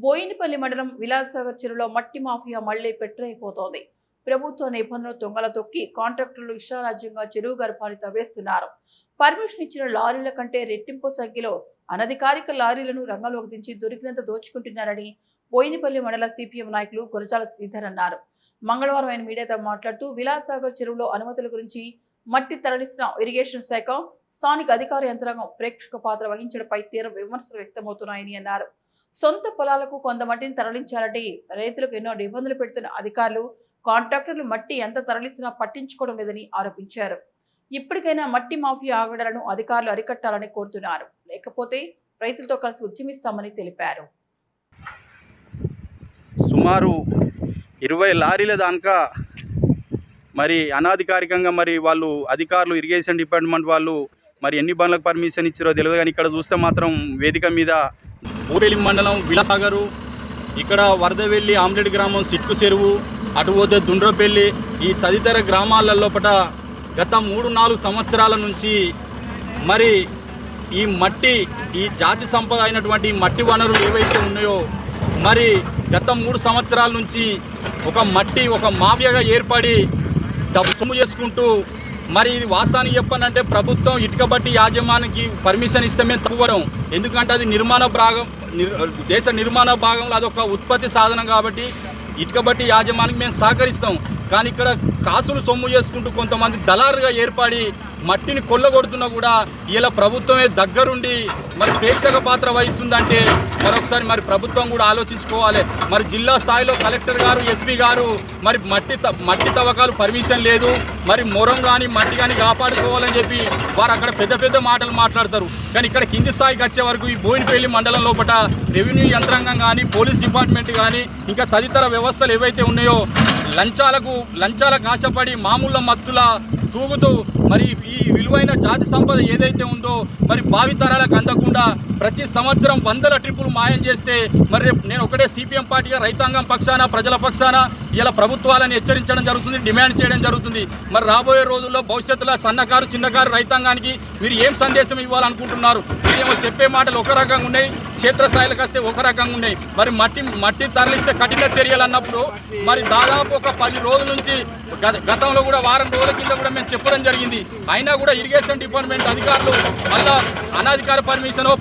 బోయినపల్లి మండలం విలాసాగర్ చెరువులో మట్టి మాఫియా మళ్లీ పెట్టరైపోతోంది. ప్రభుత్వ నిబంధనలు తొంగల తొక్కి కాంట్రాక్టర్లు ఇష్టారాజ్యంగా చెరువు గర్భాన్ని తవ్వేస్తున్నారు. పర్మిషన్ ఇచ్చిన లారీల కంటే రెట్టింపు సంఖ్యలో అనధికారిక లారీలను రంగంలోకి దించి దొరికినంత దోచుకుంటున్నారని బోయినపల్లి మండల సిపిఎం నాయకులు గురజాల శ్రీధర్ అన్నారు. మంగళవారం ఆయన మీడియాతో మాట్లాడుతూ విలాసాగర్ చెరువులో అనుమతుల గురించి మట్టి తరలిసిన ఇరిగేషన్ శాఖ, స్థానిక అధికార యంత్రాంగం ప్రేక్షక పాత్ర వహించడంపై తీవ్ర విమర్శలు వ్యక్తమవుతున్నాయని అన్నారు. సొంత పొలాలకు కొంత మట్టిని తరలించాలంటే రైతులకు ఎన్నో ఇబ్బందులు పెడుతున్న అధికారులు, కాంట్రాక్టర్లు మట్టి ఎంత తరలిస్తున్నా పట్టించుకోవడం లేదని ఆరోపించారు. ఇప్పటికైనా మట్టి మాఫియా ఆగడాలను అధికారులు అరికట్టాలని కోరుతున్నారు. లేకపోతే రైతులతో కలిసి ఉద్యమిస్తామని తెలిపారు. సుమారు 20 లారీల దాకా మరి అనాధికారికంగా మరి వాళ్ళు అధికారులు ఇరిగేషన్ డిపార్ట్మెంట్ వాళ్ళు మరి ఎన్ని బండ్లకు పర్మిషన్ ఇచ్చారో తెలియదు. కానీ ఇక్కడ చూస్తే మాత్రం వేదిక మీద ఊరెలి మండలం విలాసాగరు, ఇక్కడ వరదవెల్లి, ఆమ్లెట్ గ్రామం, సిట్కు చెరువు, అటుపోతే దుండ్రపల్లి, ఈ తదితర గ్రామాలలోపట గత 3-4 సంవత్సరాల నుంచి మరి ఈ మట్టి, ఈ జాతి సంపద అయినటువంటి మట్టి వనరులు ఏవైతే ఉన్నాయో మరి గత 3 సంవత్సరాల నుంచి ఒక మాఫియాగా ఏర్పడి డబ్బు సొమ్ము చేసుకుంటూ మరి ఇది వాస్తవానికి చెప్పానంటే ప్రభుత్వం ఇటుక బట్టి యాజమానికి పర్మిషన్ ఇస్తే మేము తప్పుకోవడం. ఎందుకంటే అది దేశ నిర్మాణ భాగంలో అదొక ఉత్పత్తి సాధనం కాబట్టి ఇటుక బట్టి యాజమానికి మేము సహకరిస్తాం. కానీ ఇక్కడ కాసులు సొమ్ము చేసుకుంటూ కొంతమంది దళారుగా ఏర్పడి మట్టిని కొల్లగొడుతున్నా కూడా ఇలా ప్రభుత్వమే దగ్గరుండి మరి ప్రేక్షక పాత్ర వహిస్తుందంటే మరొకసారి మరి ప్రభుత్వం కూడా ఆలోచించుకోవాలి. మరి జిల్లా స్థాయిలో కలెక్టర్ గారు, ఎస్పీ గారు మరి మట్టి తవ్వకాలు పర్మిషన్ లేదు, మరి మొరం కానీ మట్టి కానీ కాపాడుకోవాలని చెప్పి వారు అక్కడ పెద్ద మాటలు మాట్లాడతారు. కానీ ఇక్కడ కింది స్థాయికి వచ్చే వరకు ఈ బోయినపల్లి మండలం లోపల రెవెన్యూ యంత్రాంగం కానీ, పోలీస్ డిపార్ట్మెంట్ కానీ, ఇంకా తదితర వ్యవస్థలు ఏవైతే ఉన్నాయో లంచాలకు ఆశపడి మామూలు మత్తుల తూగుతూ మరి ఈ విలువైన జాతి సంపద ఏదైతే ఉందో మరి భావితరాలకు అందకుండా ప్రతి సంవత్సరం 100 ట్రిప్పులు మాయం చేస్తే మరి నేను ఒకటే సిపిఎం పార్టీగా రైతాంగం పక్షాన, ప్రజల పక్షాన ఇలా ప్రభుత్వాలను హెచ్చరించడం జరుగుతుంది, డిమాండ్ చేయడం జరుగుతుంది. మరి రాబోయే రోజుల్లో భవిష్యత్తులో సన్నకారు, చిన్నకారు రైతాంగానికి మీరు ఏం సందేశం ఇవ్వాలనుకుంటున్నారు? మీరేమో చెప్పే మాటలు ఒక రకంగా ఉన్నాయి, క్షేత్రస్థాయిలకు వస్తే ఒక రకంగా ఉన్నాయి. మరి మట్టి తరలిస్తే కఠిన చర్యలు అన్నప్పుడు మరి దాదాపు ఒక 10 రోజుల నుంచి గతంలో కూడా వారం రోజుల కింద కూడా మేము చెప్పడం జరిగింది. అయినా కూడా ఇరిగేషన్ డిపార్ట్మెంట్ అధికారులు మళ్ళా అనాధికార పర్మిషనో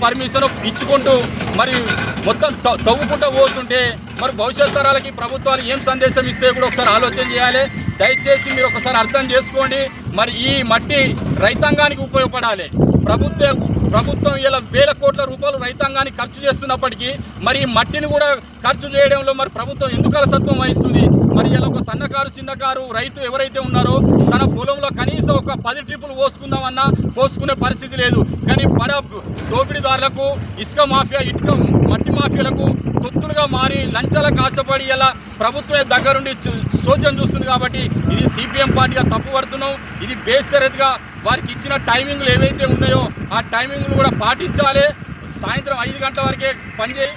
ఇచ్చుకుంటూ మరి మొత్తం తవ్వుకుంటూ పోతుంటే మరి భవిష్యత్ తరాలకి ప్రభుత్వాలు ఏం సందేశం ఇస్తే కూడా ఒకసారి ఆలోచన చేయాలి. దయచేసి మీరు ఒకసారి అర్థం చేసుకోండి. మరి ఈ మట్టి రైతాంగానికి ఉపయోగపడాలి. ప్రభుత్వం ఇలా వేల కోట్ల రూపాయలు రైతాంగానికి ఖర్చు చేస్తున్నప్పటికీ మరి ఈ మట్టిని కూడా ఖర్చు చేయడంలో మరి ప్రభుత్వం ఎందుకు అలసత్వం వహిస్తుంది? మరి ఇలా ఒక సన్నకారు, చిన్నకారు రైతు ఎవరైతే ఉన్నారో తన పొలంలో కనీసం ఒక 10 ట్రిప్పులు పోసుకుందామన్నా పోసుకునే పరిస్థితి లేదు. కానీ దోపిడీదారులకు, ఇసుక మాఫియా, మట్టి మాఫియాలకు తొత్తులుగా మారి లంచాలకు ఆశపడి ఇలా ప్రభుత్వమే దగ్గరుండి చోద్యం చూస్తుంది. కాబట్టి ఇది సిపిఎం పార్టీగా తప్పు పడుతున్నాం. ఇది బేషరతుగా వారికి ఇచ్చిన టైమింగ్లు ఏవైతే ఉన్నాయో ఆ టైమింగ్లు కూడా పాటించాలి. సాయంత్రం 5 గంటల వరకే పనిచేయి.